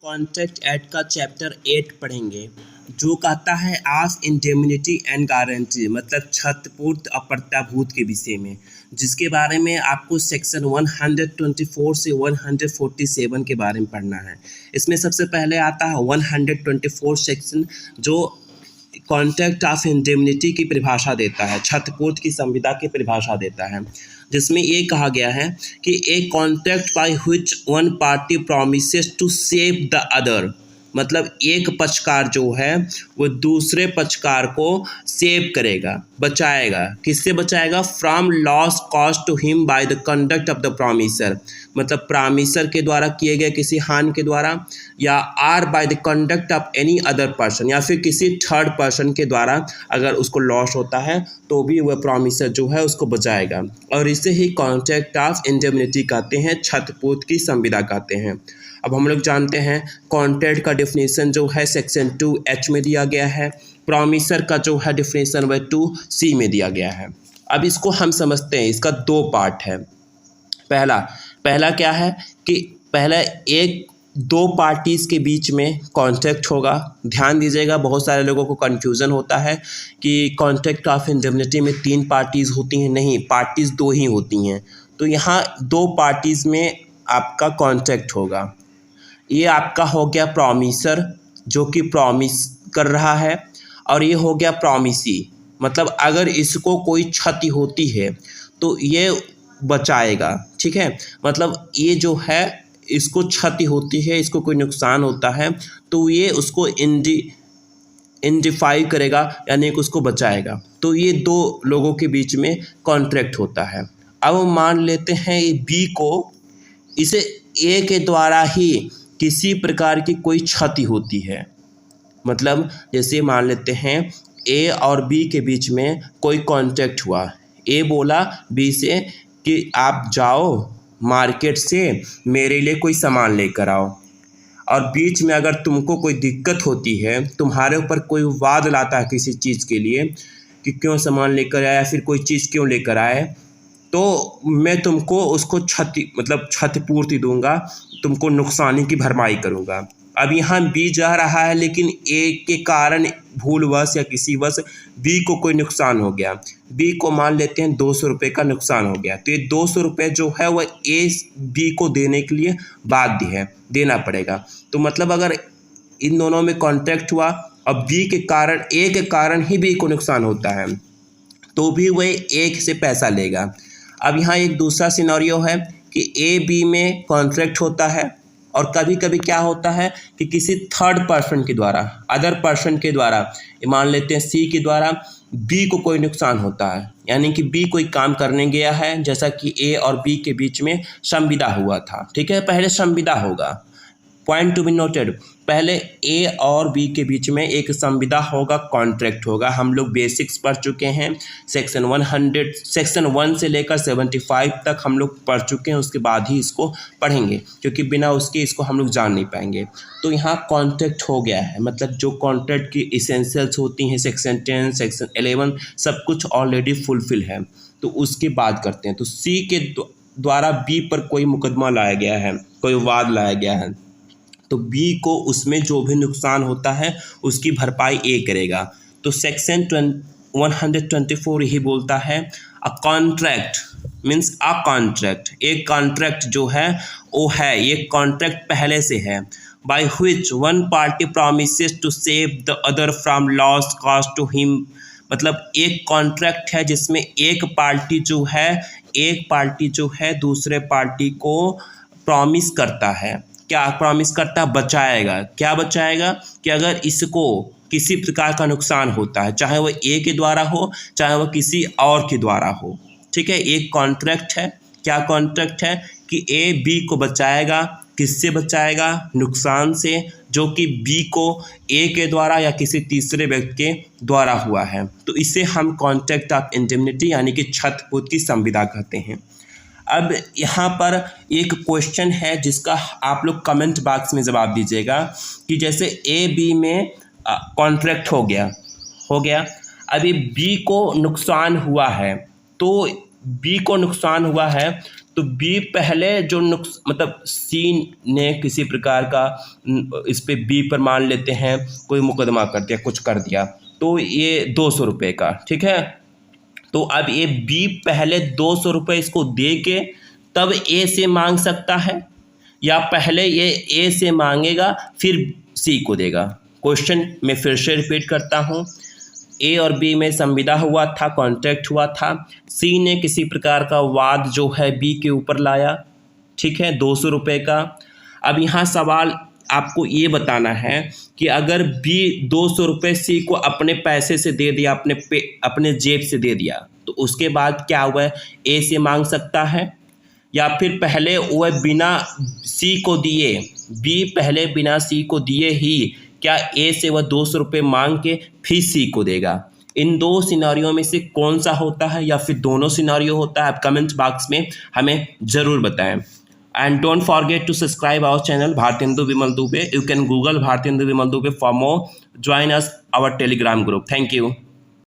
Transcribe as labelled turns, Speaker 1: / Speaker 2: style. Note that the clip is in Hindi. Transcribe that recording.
Speaker 1: कॉन्ट्रैक्ट एक्ट का चैप्टर 8 पढ़ेंगे जो कहता है आस इंडेमनिटी एंड गारंटी मतलब क्षतिपूर्ति और प्रत्याभूत के विषय में, जिसके बारे में आपको सेक्शन 124 से 147 के बारे में पढ़ना है। इसमें सबसे पहले आता है 124 सेक्शन जो कॉन्ट्रैक्ट ऑफ इंडेमनिटी की परिभाषा देता है, क्षतिपूर्ति की संविदा की परिभाषा देता है, जिसमें ये कहा गया है कि a contract by which one party promises to save the other, मतलब एक पक्षकार जो है वो दूसरे पक्षकार को सेव करेगा, बचाएगा। किससे बचाएगा? From loss caused to him by the conduct of the promisor, मतलब प्रॉमिसर के द्वारा किए गए किसी हानि के द्वारा, या or by the conduct of any other person, या फिर किसी थर्ड पर्सन के द्वारा अगर उसको लॉस होता है तो भी वह प्रॉमिसर जो है उसको बचाएगा। और इसे ही कॉन्ट्रैक्ट ऑफ इंडेमनिटी कहते हैं, क्षतिपूर्ति की संविदा कहते हैं। अब हम लोग जानते हैं कॉन्ट्रैक्ट का डेफिनेशन जो है सेक्शन 2H में दिया गया है, प्रॉमिसर का जो है डेफिनेशन वह 2C में दिया गया है। अब इसको हम समझते हैं, इसका दो पार्ट है। पहला क्या है कि पहला दो पार्टीज़ के बीच में कॉन्ट्रैक्ट होगा। ध्यान दीजिएगा, बहुत सारे लोगों को कन्फ्यूज़न होता है कि कॉन्ट्रैक्ट ऑफ इंडेमनिटी में 3 पार्टीज़ होती हैं। नहीं, पार्टीज़ 2 ही होती हैं। तो यहाँ 2 पार्टीज़ में आपका कॉन्ट्रैक्ट होगा। ये आपका हो गया प्रॉमिसर जो कि प्रॉमिस कर रहा है, और ये हो गया प्रॉमिसी, मतलब अगर इसको कोई क्षति होती है तो ये बचाएगा। ठीक है, मतलब ये जो है इसको क्षति होती है, इसको कोई नुकसान होता है तो ये उसको इंडिफाई करेगा, यानी कि उसको बचाएगा। तो ये 2 लोगों के बीच में कॉन्ट्रैक्ट होता है। अब मान लेते हैं बी को, इसे ए के द्वारा ही किसी प्रकार की कोई क्षति होती है, मतलब जैसे मान लेते हैं ए और बी के बीच में कोई कॉन्ट्रैक्ट हुआ। ए बोला बी से कि आप जाओ मार्केट से मेरे लिए कोई सामान लेकर आओ, और बीच में अगर तुमको कोई दिक्कत होती है, तुम्हारे ऊपर कोई वाद लाता है किसी चीज़ के लिए कि क्यों सामान लेकर आया, फिर कोई चीज़ क्यों लेकर आए, तो मैं तुमको उसको क्षतिपूर्ति दूंगा, तुमको नुकसानी की भरपाई करूंगा। अब यहाँ बी जा रहा है लेकिन ए के कारण भूलवश या किसी वश बी को कोई नुकसान हो गया। बी को मान लेते हैं 200 रुपये का नुकसान हो गया, तो ये 200 रुपये जो है वह ए बी को देने के लिए बाध्य है, देना पड़ेगा। तो मतलब अगर इन दोनों में कॉन्ट्रैक्ट हुआ और बी के कारण, ए के कारण ही बी को नुकसान होता है, तो भी वह ए से पैसा लेगा। अब यहाँ एक दूसरा सिनेरियो है कि ए बी में कॉन्ट्रैक्ट होता है, और कभी कभी क्या होता है कि किसी थर्ड पर्सन के द्वारा, अदर पर्सन के द्वारा, मान लेते हैं सी के द्वारा बी को कोई नुकसान होता है, यानी कि बी कोई काम करने गया है, जैसा कि ए और बी के बीच में संविदा हुआ था। ठीक है, पहले संविदा होगा, पॉइंट टू बी नोटेड, पहले ए और बी के बीच में एक संविदा होगा, कॉन्ट्रैक्ट होगा। हम लोग बेसिक्स पढ़ चुके हैं, सेक्शन 1 से लेकर 75 तक हम लोग पढ़ चुके हैं, उसके बाद ही इसको पढ़ेंगे, क्योंकि बिना उसके इसको हम लोग जान नहीं पाएंगे। तो यहाँ कॉन्ट्रैक्ट हो गया है, मतलब जो कॉन्ट्रैक्ट की इसेंशियल्स होती हैं सेक्शन 10, सेक्शन 11 सब कुछ ऑलरेडी फुलफिल है। तो उसकी बात करते हैं। तो सी के द्वारा बी पर कोई मुकदमा लाया गया है, कोई वाद लाया गया है, तो बी को उसमें जो भी नुकसान होता है उसकी भरपाई ए करेगा। तो सेक्शन 124 ही बोलता है a contract means a contract, एक कॉन्ट्रैक्ट जो है वो है, ये कॉन्ट्रैक्ट पहले से है, by which one party promises to save the other from loss caused to him, मतलब एक कॉन्ट्रैक्ट है जिसमें एक पार्टी जो है दूसरे पार्टी को प्रॉमिस करता है। क्या प्रॉमिस करता है? बचाएगा। क्या बचाएगा? कि अगर इसको किसी प्रकार का नुकसान होता है, चाहे वह ए के द्वारा हो, चाहे वह किसी और के द्वारा हो। ठीक है, एक कॉन्ट्रैक्ट है। क्या कॉन्ट्रैक्ट है? कि ए बी को बचाएगा। किससे बचाएगा? नुकसान से, जो कि बी को ए के द्वारा या किसी तीसरे व्यक्ति के द्वारा हुआ है। तो इसे हम कॉन्ट्रैक्ट ऑफ इंडेमनिटी यानी कि क्षतिपूर्ति की संविदा कहते हैं। अब यहाँ पर एक क्वेश्चन है जिसका आप लोग कमेंट बॉक्स में जवाब दीजिएगा कि जैसे ए बी में कॉन्ट्रैक्ट हो गया, अभी बी को नुकसान हुआ है, तो तो बी पहले जो मतलब सी ने किसी प्रकार का इस पे बी पर मान लेते हैं कोई मुकदमा कर दिया, कुछ कर दिया, तो ये 200 रुपये का, ठीक है। तो अब ये बी पहले 200 रुपये इसको दे के तब ए से मांग सकता है, या पहले ये ए से मांगेगा फिर सी को देगा। क्वेश्चन मैं फिर से रिपीट करता हूँ। ए और बी में संविदा हुआ था, कॉन्ट्रैक्ट हुआ था, सी ने किसी प्रकार का वाद जो है बी के ऊपर लाया, ठीक है, 200 रुपये का। अब यहाँ सवाल आपको ये बताना है कि अगर बी 200 रुपये सी को अपने पैसे से दे दिया, अपने जेब से दे दिया, तो उसके बाद क्या हुआ, ए से मांग सकता है, या फिर पहले वह बिना सी को दिए, बी पहले बिना सी को दिए ही क्या ए से वह 200 रुपये मांग के फिर सी को देगा। इन दो सिनारियों में से कौन सा होता है, या फिर दोनों सिनारियो होता है, आप कमेंट बॉक्स में हमें ज़रूर बताएं। And don't forget to subscribe our channel Bhartendra Vimal Dubey. You can Google Bhartendra Vimal Dubey for more. Join us our Telegram group. Thank you.